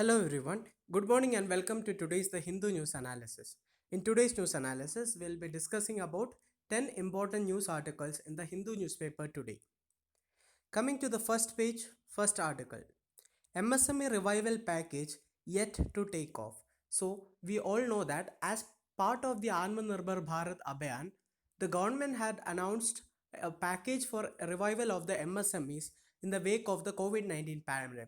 Hello everyone. Good morning and welcome to today's The Hindu News Analysis. In today's news analysis, we'll be discussing about 10 important news articles in the Hindu newspaper today. Coming to the first page, first article. MSME revival package yet to take off. So we all know that as part of the Atmanirbhar Bharat Abhiyan, the government had announced a package for a revival of the MSMEs in the wake of the COVID-19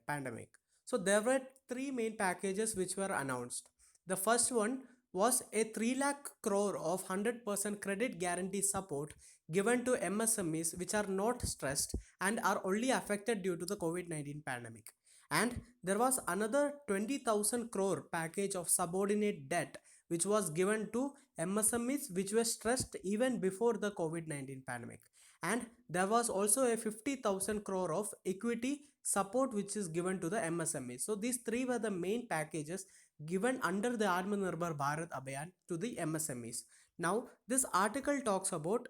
pandemic. So there were three main packages which were announced. The first one was a 3 lakh crore of 100% credit guarantee support given to MSMEs which are not stressed and are only affected due to the COVID-19 pandemic. And there was another 20,000 crore package of subordinate debt which was given to MSMEs which were stressed even before the COVID-19 pandemic. And there was also a 50,000 crore of equity support which is given to the MSMEs. So these three were the main packages given under the Atmanirbhar Bharat Abhiyan to the MSMEs. Now this article talks about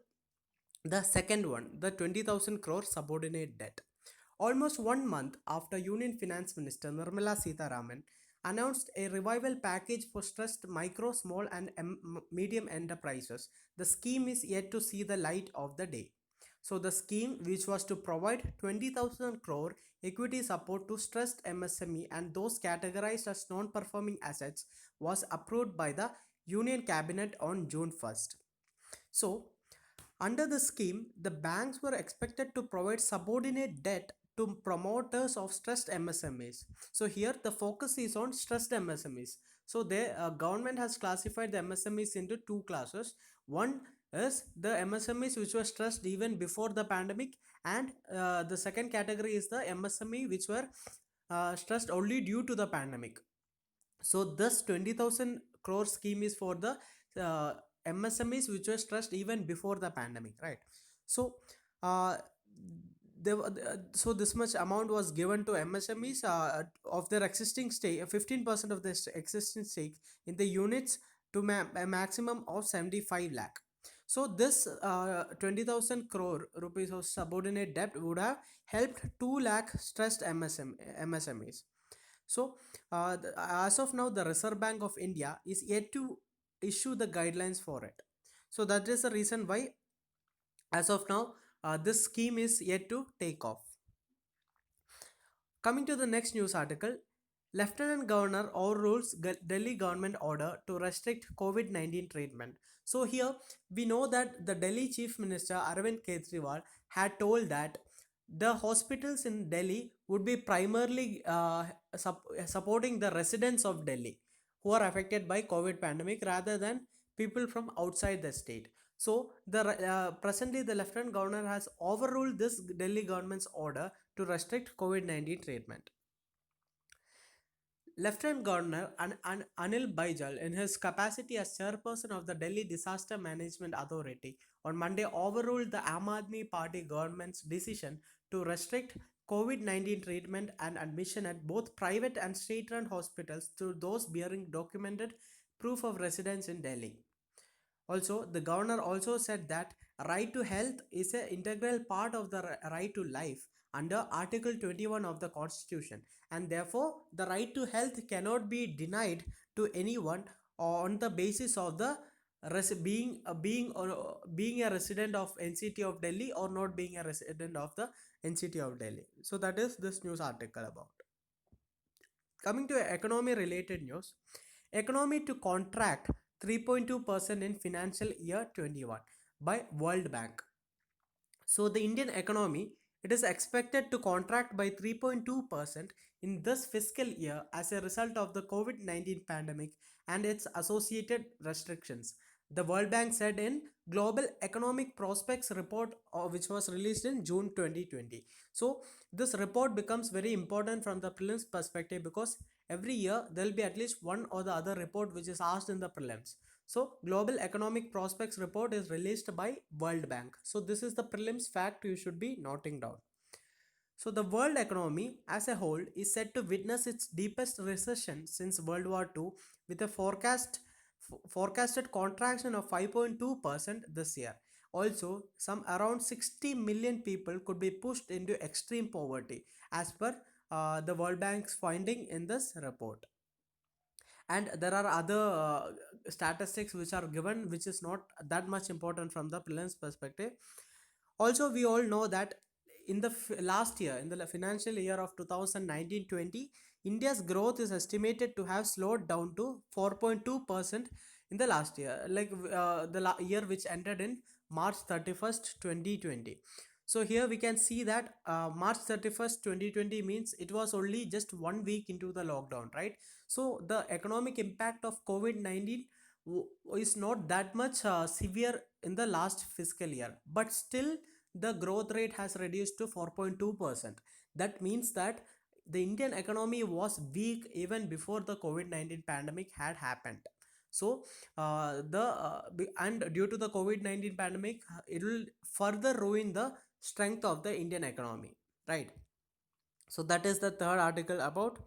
the second one, the 20,000 crore subordinate debt. Almost 1 month after Union Finance Minister Nirmala Sitharaman announced a revival package for stressed micro, small, and medium enterprises, the scheme is yet to see the light of the day. So, the scheme, which was to provide 20,000 crore equity support to stressed MSME and those categorized as non performing assets, was approved by the Union Cabinet on June 1st. So, under the scheme, the banks were expected to provide subordinate debt to promoters of stressed MSMEs. So here the focus is on stressed MSMEs. So the government has classified the MSMEs into two classes. One is the MSMEs which were stressed even before the pandemic, and the second category is the MSME which were stressed only due to the pandemic. So this 20,000 crore scheme is for the uh, MSMEs which were stressed even before the pandemic, right? So uh, so this much amount was given to MSMEs of their existing stake, 15% of their existing stake in the units to a maximum of 75 lakh. So this 20,000 crore rupees of subordinate debt would have helped 2 lakh stressed MSMEs. So, as of now, the Reserve Bank of India is yet to issue the guidelines for it. So, that is the reason why, as of now, this scheme is yet to take off. Coming to the next news article, Lieutenant Governor overrules Delhi government order to restrict COVID 19 treatment. So, here we know that the Delhi Chief Minister Arvind Kejriwal had told that the hospitals in Delhi would be primarily supporting the residents of Delhi who are affected by COVID pandemic rather than people from outside the state. So, presently the Lieutenant Governor has overruled this Delhi government's order to restrict COVID-19 treatment. Lieutenant Governor Anil Baijal, in his capacity as chairperson of the Delhi Disaster Management Authority, on Monday overruled the Aam Aadmi Party government's decision to restrict COVID 19 treatment and admission at both private and state run hospitals to those bearing documented proof of residence in Delhi. Also, the governor also said that right to health is an integral part of the right to life under Article 21 of the Constitution, and therefore the right to health cannot be denied to anyone on the basis of the being a resident of NCT of Delhi or not being a resident of the NCT of Delhi. So that is this news article about. Coming to economy related news, economy to contract 3.2% in financial year 21 by World Bank. So the Indian economy, it is expected to contract by 3.2% in this fiscal year as a result of the COVID-19 pandemic and its associated restrictions. The World Bank said in Global Economic Prospects report which was released in June 2020. So this report becomes very important from the prelims perspective because every year there will be at least one or the other report which is asked in the prelims. So Global Economic Prospects report is released by World Bank. So this is the prelims fact you should be noting down. So the world economy as a whole is set to witness its deepest recession since World War II with a forecasted contraction of 5.2% this year. Also, some around 60 million people could be pushed into extreme poverty as per the World Bank's finding in this report. And there are other statistics which are given, which is not that much important from the prelims perspective. Also, we all know that in the last year, in the financial year of 2019-20, India's growth is estimated to have slowed down to 4.2% in the last year, like the year which ended in March 31st, 2020. So here we can see that March 31st, 2020 means it was only just 1 week into the lockdown, right? So the economic impact of COVID-19 is not that much severe in the last fiscal year, but still the growth rate has reduced to 4.2%. That means that the Indian economy was weak even before the COVID-19 pandemic had happened. So and due to the COVID-19 pandemic, it will further ruin the strength of the Indian economy, right? So that is the third article about.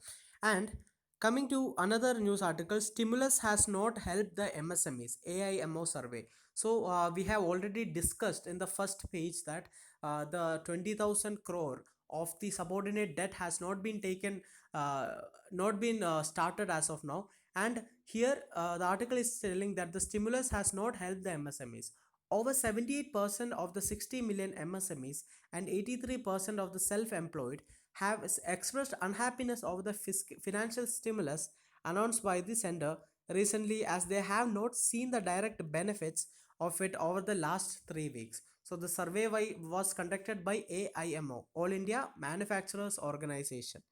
And coming to another news article, stimulus has not helped the MSMEs, AIMO survey. So we have already discussed in the first page that the 20,000 crore of the subordinate debt has not been taken, uh, not been started as of now. And here the article is telling that the stimulus has not helped the MSMEs. Over 78% of the 60 million MSMEs and 83% of the self-employed have expressed unhappiness over the financial stimulus announced by the sender recently, as they have not seen the direct benefits of it over the last 3 weeks. So the survey was conducted by AIMO, All India Manufacturers Organization.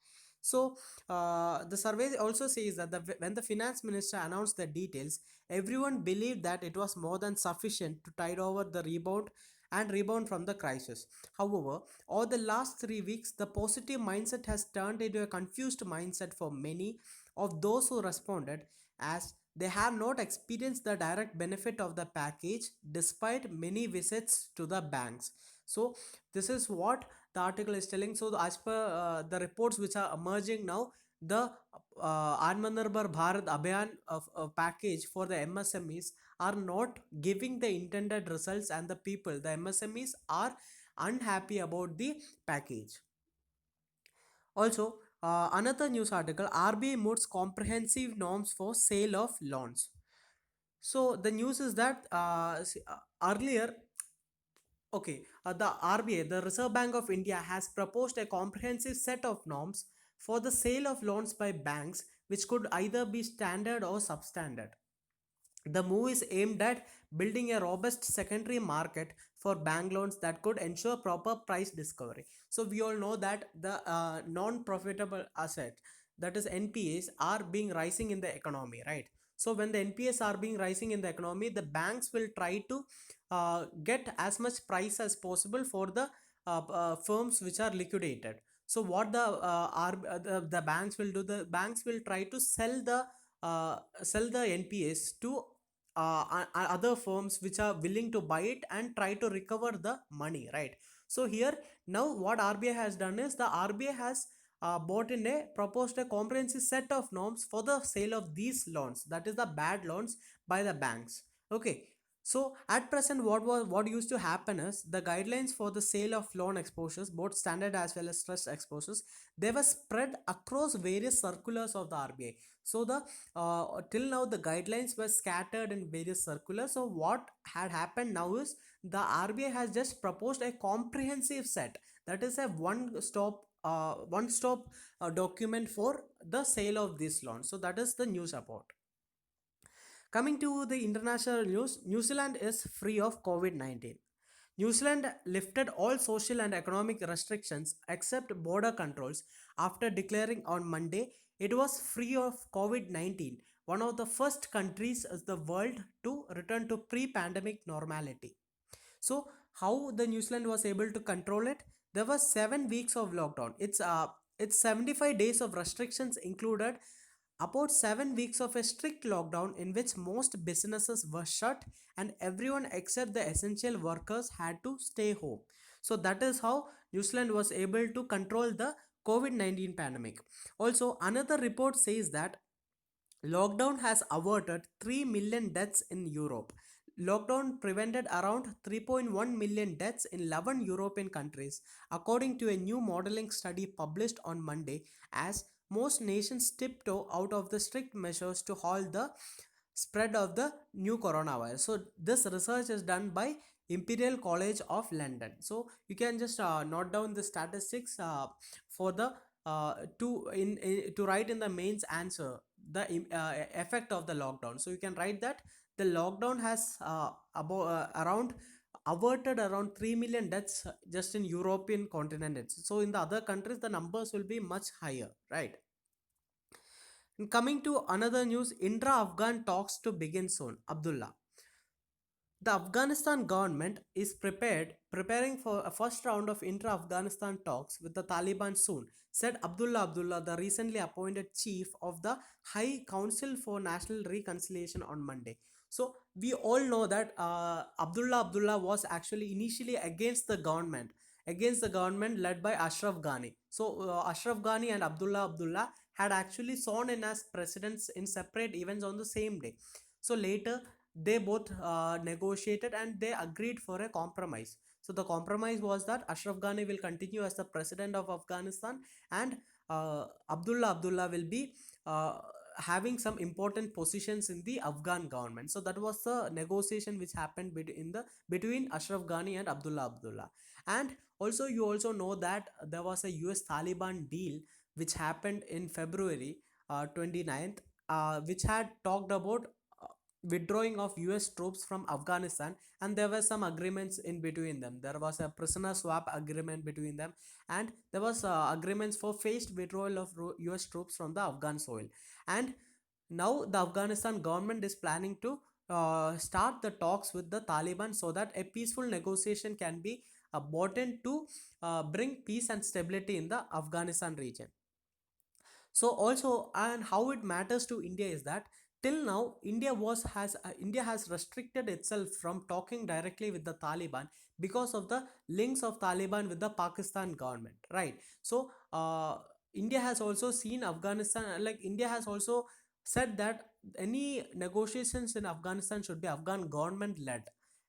So the survey also says that when the finance minister announced the details, everyone believed that it was more than sufficient to tide over the rebound from the crisis. However, over the last 3 weeks, the positive mindset has turned into a confused mindset for many of those who responded, as they have not experienced the direct benefit of the package despite many visits to the banks. So, this is what the article is telling. So, as per the reports which are emerging now, the Atmanirbhar Bharat Abhiyan of package for the MSMEs are not giving the intended results, and the people, the MSMEs, are unhappy about the package. Also, another news article, RBI moots comprehensive norms for sale of loans. So the news is that earlier, okay, the RBI, the Reserve Bank of India, has proposed a comprehensive set of norms for the sale of loans by banks, which could either be standard or substandard. The move is aimed at building a robust secondary market for bank loans that could ensure proper price discovery. So we all know that the non-profitable asset, that is NPAs, are being rising in the economy, right? So when the NPAs are being rising in the economy, the banks will try to get as much price as possible for the firms which are liquidated. So what the banks will do, the banks will try to sell the NPAs to other firms which are willing to buy it and try to recover the money, right? So here, now what RBI has done is, the RBI has bought in a proposed a comprehensive set of norms for the sale of these loans, that is the bad loans, by the banks. Okay, so at present, what used to happen is, the guidelines for the sale of loan exposures, both standard as well as stress exposures, they were spread across various circulars of the RBI. So the till now the guidelines were scattered in various circulars. So what had happened now is, the RBI has just proposed a comprehensive set, that is a one stop document for the sale of this loan. So that is the news about. Coming to the international news, New Zealand is free of COVID-19. New Zealand lifted all social and economic restrictions except border controls after declaring on Monday it was free of COVID-19, one of the first countries in the world to return to pre pandemic normality. So, how the New Zealand was able to control it? There were 7 weeks of lockdown. It's 75 days of restrictions included about 7 weeks of a strict lockdown in which most businesses were shut and everyone except the essential workers had to stay home. So that is how New Zealand was able to control the COVID-19 pandemic. Also, another report says that lockdown has averted 3 million deaths in Europe. lockdown prevented around 3.1 million deaths in 11 European countries, according to a new modeling study published on Monday, as most nations tiptoe out of the strict measures to halt the spread of the new coronavirus. So this research is done by Imperial College of London. So you can just note down the statistics for the to write in the mains answer the effect of the lockdown. So you can write that the lockdown has around averted around 3 million deaths just in European continent. So in the other countries the numbers will be much higher, right? And coming to another news, intra-Afghan talks to begin soon. Abdullah. The Afghanistan government is preparing for a first round of intra-Afghanistan talks with the Taliban soon, said Abdullah, the recently appointed chief of the High Council for National Reconciliation on Monday. So we all know that Abdullah was actually initially against the government led by Ashraf Ghani. So Ashraf Ghani and Abdullah had actually sworn in as presidents in separate events on the same day. So later they both negotiated and they agreed for a compromise. So the compromise was that Ashraf Ghani will continue as the president of Afghanistan, and Abdullah will be having some important positions in the Afghan government. So that was the negotiation which happened between Ashraf Ghani and Abdullah. And also you also know that there was a US Taliban deal which happened in February 29th, which had talked about withdrawing of US troops from Afghanistan, and there were some agreements in between them. There was a prisoner swap agreement between them, and there was agreements for phased withdrawal of US troops from the Afghan soil. And now the Afghanistan government is planning to start the talks with the Taliban so that a peaceful negotiation can be brought in to bring peace and stability in the Afghanistan region. So also, and how it matters to India is that till now India has restricted itself from talking directly with the Taliban because of the links of Taliban with the Pakistan government, right? So India has also seen Afghanistan, like India has also said that any negotiations in Afghanistan should be Afghan government led.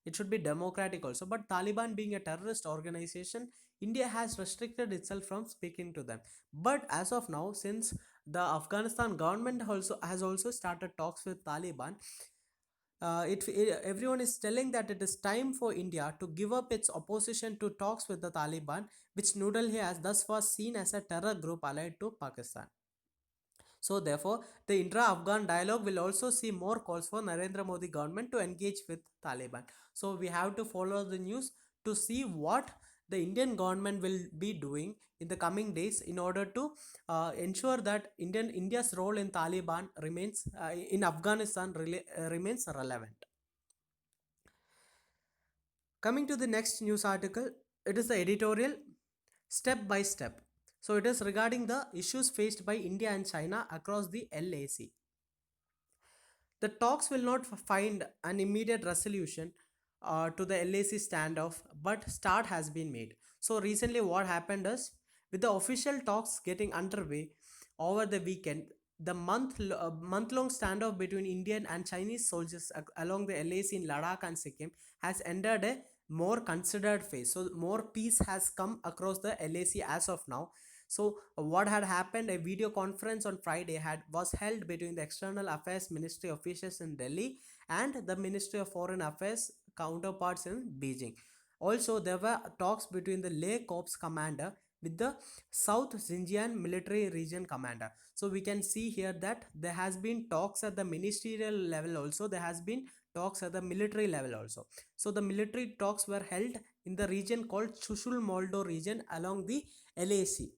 It should be democratic also, but Taliban being a terrorist organization, India has restricted itself from speaking to them. But as of now, since the Afghanistan government also has also started talks with Taliban, everyone is telling that it is time for India to give up its opposition to talks with the Taliban, which New Delhi has thus far seen as a terror group allied to Pakistan. So therefore, the intra-Afghan dialogue will also see more calls for Narendra Modi government to engage with Taliban. So we have to follow the news to see what the Indian government will be doing in the coming days in order to ensure that India's role in Taliban remains in Afghanistan remains relevant. Coming to the next news article, it is the editorial step by step. So it is regarding the issues faced by India and China across the LAC. The talks will not find an immediate resolution to the LAC standoff, but start has been made. So recently, what happened is, with the official talks getting underway over the weekend, the month-long standoff between Indian and Chinese soldiers along the LAC in Ladakh and Sikkim has entered a more considered phase. So more peace has come across the LAC as of now. So what had happened, a video conference on Friday had was held between the External Affairs Ministry officials in Delhi and the Ministry of Foreign Affairs counterparts in Beijing. Also, there were talks between the Leh Corps commander with the South Xinjiang military region commander. So we can see here that there has been talks at the ministerial level also. There has been talks at the military level also. So the military talks were held in the region called Chushul Moldo region along the LAC.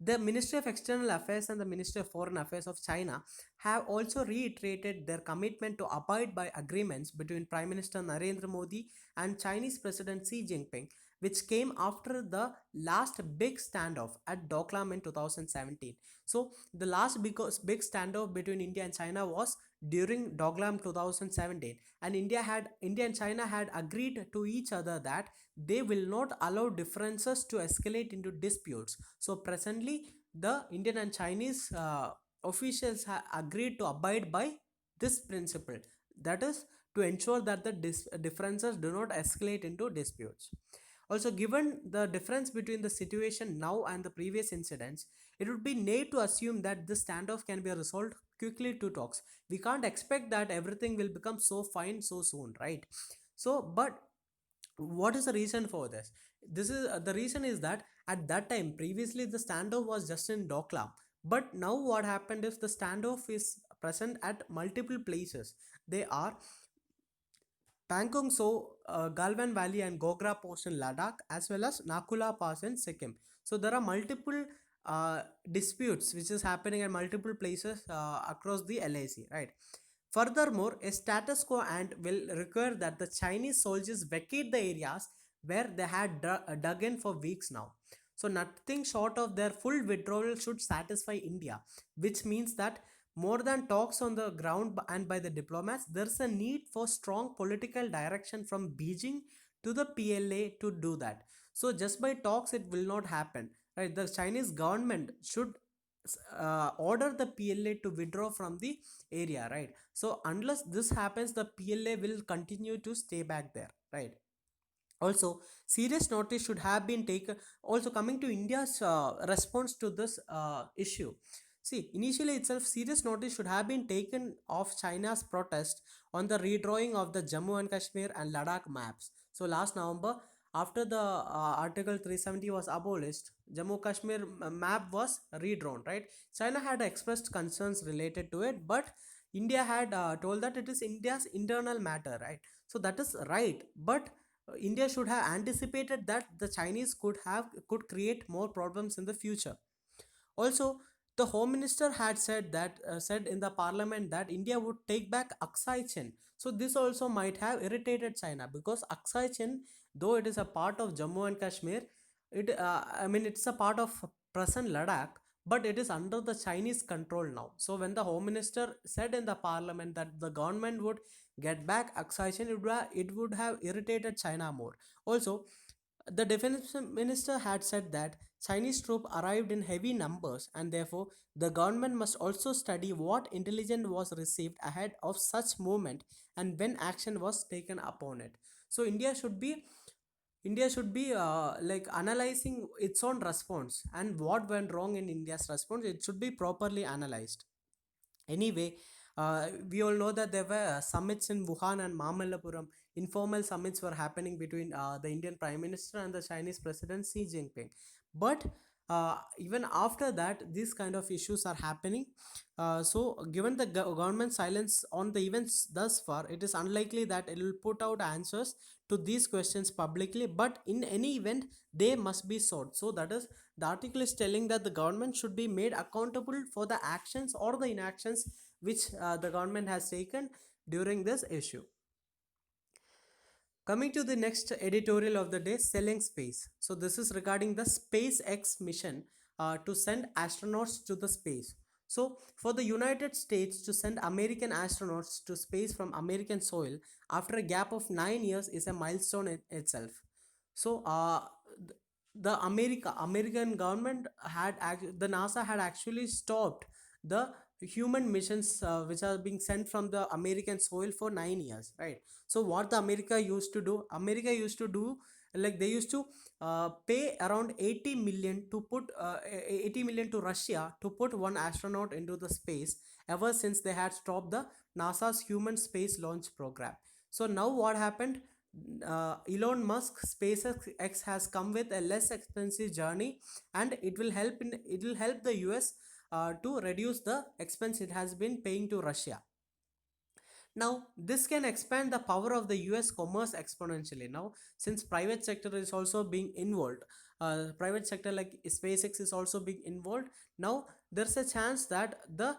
The Ministry of External Affairs and the Ministry of Foreign Affairs of China have also reiterated their commitment to abide by agreements between Prime Minister Narendra Modi and Chinese President Xi Jinping, which came after the last big standoff at Doklam in 2017. So, the last big standoff between India and China was during Doklam 2017, and India and China had agreed to each other that they will not allow differences to escalate into disputes. So presently, the Indian and Chinese officials have agreed to abide by this principle. That is, to ensure that the differences do not escalate into disputes. Also, given the difference between the situation now and the previous incidents, it would be naive to assume that this standoff can be resolved quickly to talks. We can't expect that everything will become so fine so soon, right? So, but what is the reason for this? This is the reason is that at that time, previously the standoff was just in Doklam, but now what happened is the standoff is present at multiple places. They are Pangong So, Galvan Valley and Gogra Post in Ladakh, as well as Nakula Pass in Sikkim. So there are multiple disputes which is happening at multiple places across the LAC, right? Furthermore, a status quo and will require that the Chinese soldiers vacate the areas where they had dug in for weeks now. So nothing short of their full withdrawal should satisfy India, which means that more than talks on the ground and by the diplomats, there's a need for strong political direction from Beijing to the PLA to do that. So just by talks, it will not happen. Right? The Chinese government should order the PLA to withdraw from the area. Right? So unless this happens, the PLA will continue to stay back there. Right? Also, serious notice should have been taken. Also, coming to India's response to this issue, see, initially itself, serious notice should have been taken of China's protest on the redrawing of the Jammu and Kashmir and Ladakh maps. So last November, after the Article 370 was abolished, Jammu Kashmir map was redrawn, right? China had expressed concerns related to it, but India had told that it is India's internal matter, right? So that is right, but India should have anticipated that the Chinese could create more problems in the future. Also, the Home Minister had said in the Parliament that India would take back Aksai Chin. So this also might have irritated China because Aksai Chin, though it is a part of Jammu and Kashmir, it's a part of present Ladakh, but it is under the Chinese control now. So when the Home Minister said in the Parliament that the government would get back Aksai Chin, it would have irritated China more. Also, the defense minister had said that Chinese troops arrived in heavy numbers and therefore the government must also study what intelligence was received ahead of such movement and when action was taken upon it. So India should be like analyzing its own response and what went wrong in India's response. It should be properly analyzed. Anyway, we all know that there were summits in Wuhan and Mamallapuram. Informal summits were happening between the Indian Prime Minister and the Chinese President Xi Jinping. But even after that, these kind of issues are happening. So, given the government silence on the events thus far, it is unlikely that it will put out answers to these questions publicly. But in any event, they must be sought. So, that is the article is telling that the government should be made accountable for the actions or the inactions which the government has taken during this issue. Coming to the next editorial of the day, selling space. So this is regarding the SpaceX mission to send astronauts to the space. So for the United States to send American astronauts to space from American soil after a gap of 9 years is a milestone in itself. So the American government the NASA had actually stopped the human missions which are being sent from the American soil for 9 years, right? So what the America used to do, like they used to pay around 80 million to put 80 million to Russia to put one astronaut into the space ever since they had stopped the NASA's human space launch program. So now what happened? Elon Musk SpaceX has come with a less expensive journey, and it will help the US to reduce the expense it has been paying to Russia. Now, this can expand the power of the US commerce exponentially. Now, since private sector is also being involved, private sector like SpaceX is also being involved. Now, there's a chance that the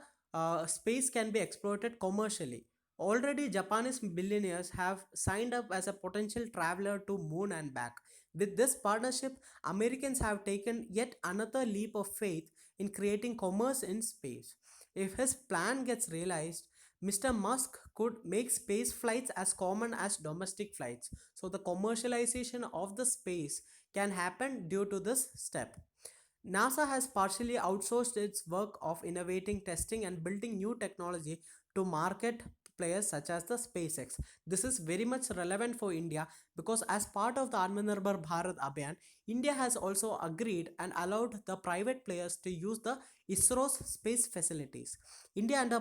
space can be exploited commercially. Already, Japanese billionaires have signed up as a potential traveler to moon and back. With this partnership, Americans have taken yet another leap of faith in creating commerce in space. If his plan gets realized, Mr. Musk could make space flights as common as domestic flights. So, the commercialization of the space can happen due to this step. NASA has partially outsourced its work of innovating, testing, and building new technology to market players such as the SpaceX. This is very much relevant for India because as part of the Atmanirbhar Bharat Abhiyan, India has also agreed and allowed the private players to use the ISRO's space facilities. India under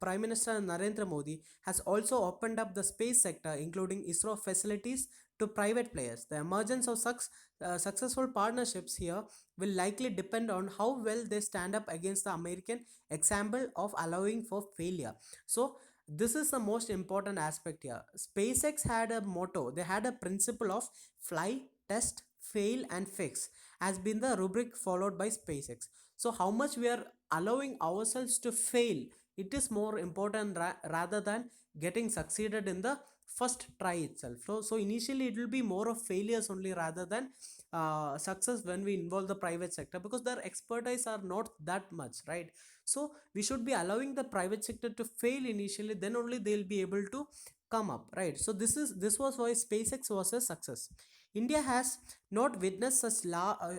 Prime Minister Narendra Modi has also opened up the space sector, including ISRO facilities, to private players. The emergence of successful partnerships here will likely depend on how well they stand up against the American example of allowing for failure. So, this is the most important aspect here. SpaceX had a motto, they had a principle of fly, test, fail, and fix, has been the rubric followed by SpaceX. So, how much we are allowing ourselves to fail, it is more important rather than getting succeeded in the first try itself. So initially it will be more of failures only rather than success when we involve the private sector, because their expertise are not that much, right? So we should be allowing the private sector to fail initially, then only they'll be able to come up, right? So this was why SpaceX was a success. India has not witnessed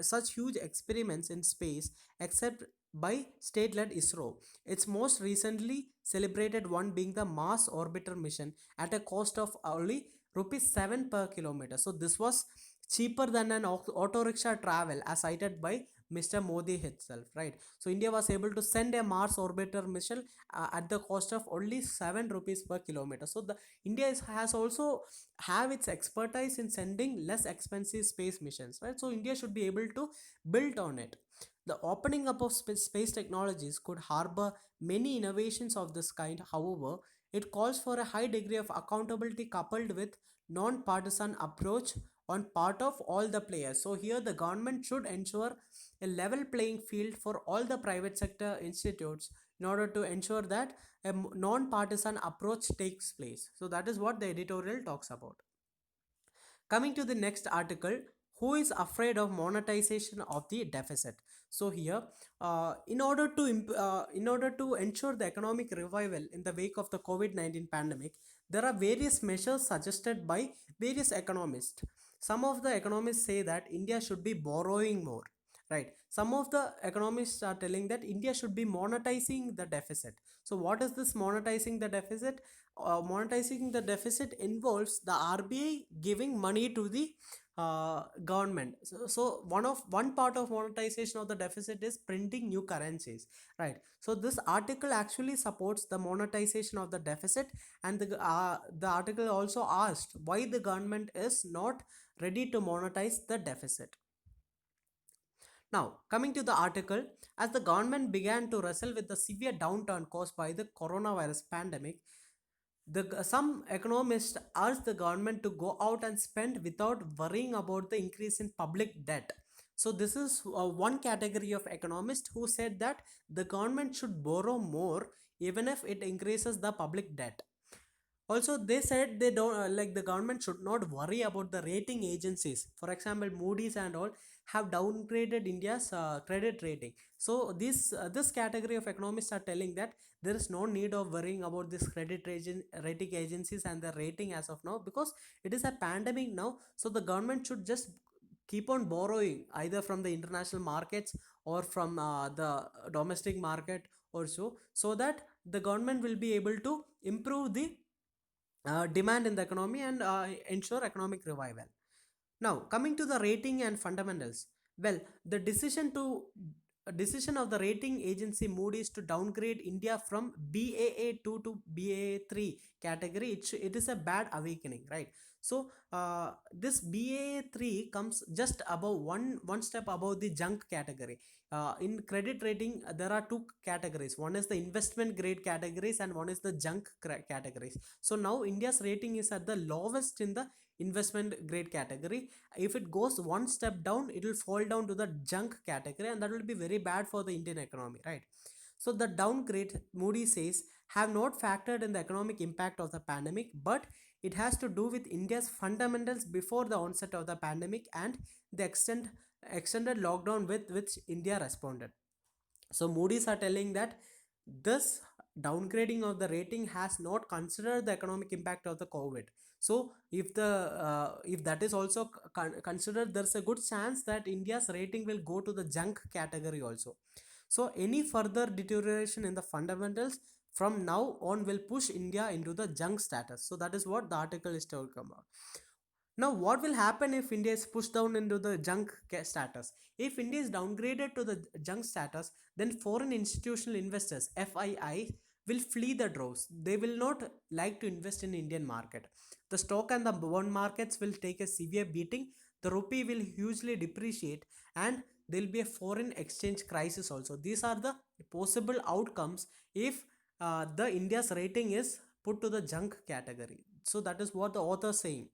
such huge experiments in space except by state-led ISRO. Its most recently celebrated one being the Mars Orbiter mission at a cost of only rupees 7 per kilometer. So this was cheaper than an auto rickshaw travel as cited by Mr. Modi himself, right? So India was able to send a Mars orbiter mission at the cost of only 7 rupees per kilometer. So the has also have its expertise in sending less expensive space missions, right? So India should be able to build on it. The opening up of space technologies could harbor many innovations of this kind. However, it calls for a high degree of accountability coupled with non-partisan approach on part of all the players. So here the government should ensure a level playing field for all the private sector institutes in order to ensure that a non-partisan approach takes place. So that is what the editorial talks about. Coming to the next article, who is afraid of monetization of the deficit? So here, in order to ensure the economic revival in the wake of the COVID-19 pandemic, there are various measures suggested by various economists. Some of the economists say that India should be borrowing more, right? Some of the economists are telling that India should be monetizing the deficit. So what is this monetizing the deficit? Monetizing the deficit involves the RBI giving money to the government. So one part of monetization of the deficit is printing new currencies, right? So this article actually supports the monetization of the deficit, and the article also asked why the government is not ready to monetize the deficit. Now, coming to the article, as the government began to wrestle with the severe downturn caused by the coronavirus pandemic, some economists urge the government to go out and spend without worrying about the increase in public debt. So this is one category of economists who said that the government should borrow more even if it increases the public debt. Also, they said they don't like the government should not worry about the rating agencies. For example, Moody's and all have downgraded India's credit rating. So this category of economists are telling that there is no need of worrying about this rating agencies and the rating as of now, because it is a pandemic now. So the government should just keep on borrowing either from the international markets or from the domestic market also, so that the government will be able to improve the demand in the economy and ensure economic revival. Now, coming to the rating and fundamentals. Well, the decision of the rating agency Moody's to downgrade India from Baa2 to Baa3 category, it is a bad awakening, right? So this Baa3 comes just above one step above the junk category. In credit rating, there are two categories. One is the investment grade categories and one is the junk categories. So now India's rating is at the lowest in the investment grade category. If it goes one step down, it will fall down to the junk category, and that will be very bad for the Indian economy, right? So the downgrade, Moody says, have not factored in the economic impact of the pandemic, but it has to do with India's fundamentals before the onset of the pandemic and the extended lockdown with which India responded. So Moody's are telling that this downgrading of the rating has not considered the economic impact of the COVID. So if that is also considered, there's a good chance that India's rating will go to the junk category also. So any further deterioration in the fundamentals from now on will push India into the junk status. So that is what the article is talking about. Now, what will happen if India is pushed down into the junk status? If India is downgraded to the junk status, then foreign institutional investors (FII) will flee the droves. They will not like to invest in Indian market. The stock and the bond markets will take a severe beating. The rupee will hugely depreciate, and there will be a foreign exchange crisis also. These are the possible outcomes if the India's rating is put to the junk category. So that is what the author is saying.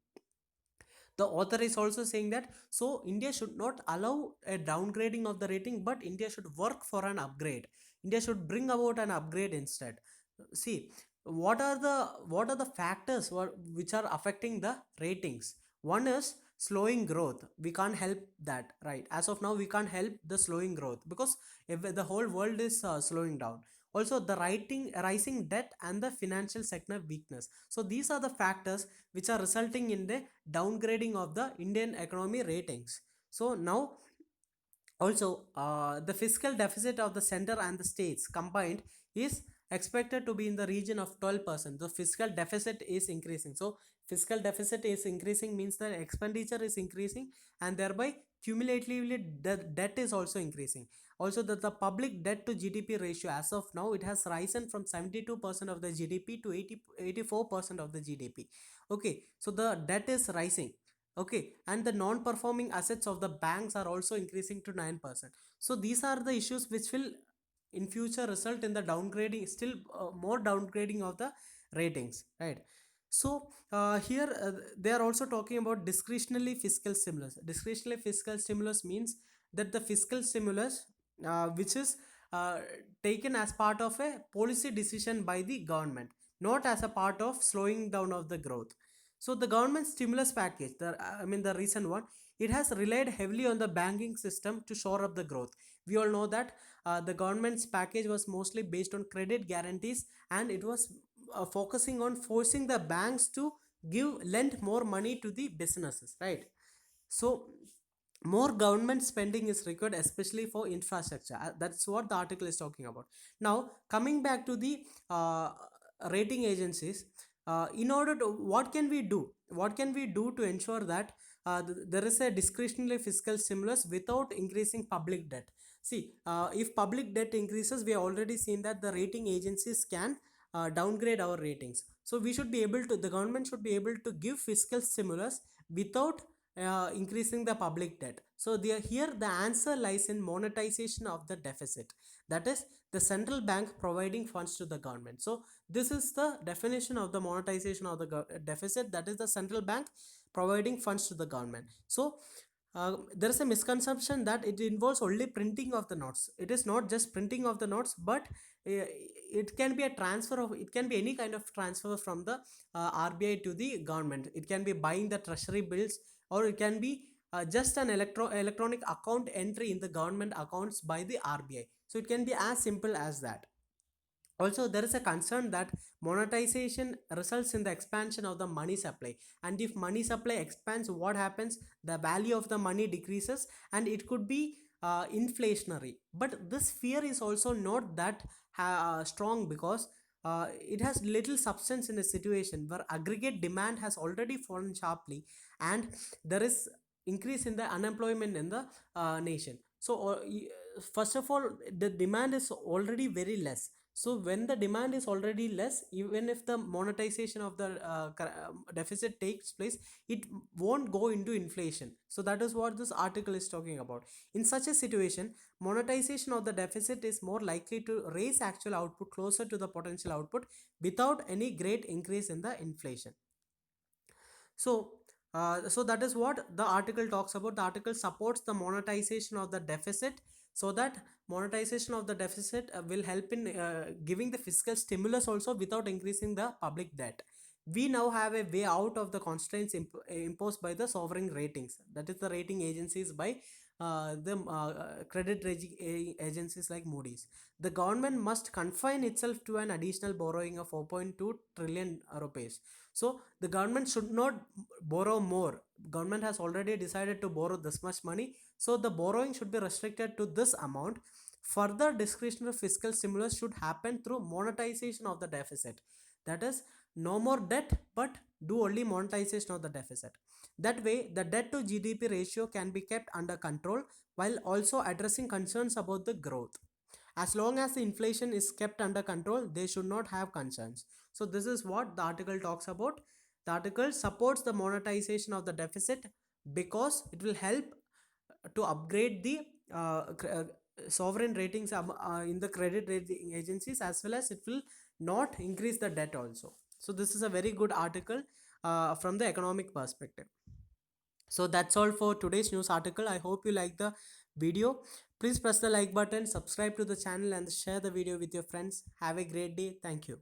The author is also saying that so India should not allow a downgrading of the rating, but India should work for an upgrade. India should bring about an upgrade instead. See, what are the factors which are affecting the ratings. One is slowing growth. We can't help that, right? As of now we can't help the slowing growth because if the whole world is slowing down. Also the rising debt and the financial sector weakness. So these are the factors which are resulting in the downgrading of the Indian economy ratings. So now also the fiscal deficit of the center and the states combined is expected to be in the region of 12%. The fiscal deficit is increasing. So fiscal deficit is increasing means the expenditure is increasing, and thereby cumulatively the debt is also increasing. Also the public debt to GDP ratio as of now it has risen from 72% of the GDP to 84% of the GDP. Okay, so the debt is rising. Okay, and the non-performing assets of the banks are also increasing to 9%. So these are the issues which will in future result in the downgrading, still more downgrading of the ratings, right? So here they are also talking about discretionary fiscal stimulus. Discretionary fiscal stimulus means that the fiscal stimulus which is uh, taken as part of a policy decision by the government, not as a part of slowing down of the growth. So the government stimulus package, the recent one, it has relied heavily on the banking system to shore up the growth. We all know that the government's package was mostly based on credit guarantees, and it was focusing on forcing the banks to lend more money to the businesses, right? So more government spending is required, especially for infrastructure. That's what the article is talking about. Now coming back to the rating agencies, in order to what can we do to ensure that there is a discretionary fiscal stimulus without increasing public debt. See, if public debt increases, we have already seen that the rating agencies can downgrade our ratings. So the government should be able to give fiscal stimulus without increasing the public debt. So here the answer lies in monetization of the deficit. That is the central bank providing funds to the government. So this is the definition of the monetization of the deficit. That is the central bank providing funds to the government. So there is a misconception that it involves only printing of the notes. It is not just printing of the notes, but it can be a transfer of, it can be any kind of transfer from the RBI to the government. It can be buying the treasury bills, or it can be just an electronic account entry in the government accounts by the RBI. So it can be as simple as that. Also, there is a concern that monetization results in the expansion of the money supply. And if money supply expands, what happens? The value of the money decreases, and it could be inflationary. But this fear is also not that strong, because it has little substance in a situation where aggregate demand has already fallen sharply, and there is increase in the unemployment in the nation. So first of all, the demand is already very less. So when the demand is already less, even if the monetization of the deficit takes place, it won't go into inflation. So that is what this article is talking about. In such a situation, monetization of the deficit is more likely to raise actual output closer to the potential output without any great increase in the inflation. So that is what the article talks about. The article supports the monetization of the deficit, so that monetization of the deficit will help in giving the fiscal stimulus also without increasing the public debt. We now have a way out of the constraints imposed by the sovereign ratings, that is the rating agencies, by the credit rating agencies like Moody's. The government must confine itself to an additional borrowing of 4.2 trillion rupees. So the government should not borrow more. Government has already decided to borrow this much money, so the borrowing should be restricted to this amount. Further discretionary fiscal stimulus should happen through monetization of the deficit. That is, no more debt, but do only monetization of the deficit. That way, the debt to GDP ratio can be kept under control while also addressing concerns about the growth. As long as the inflation is kept under control, they should not have concerns. So this is what the article talks about. The article supports the monetization of the deficit because it will help to upgrade the sovereign ratings in the credit rating agencies, as well as it will not increase the debt also. So this is a very good article from the economic perspective. So that's all for today's news article. I hope you like the video. Please press the like button, subscribe to the channel, and share the video with your friends. Have a great day. Thank you.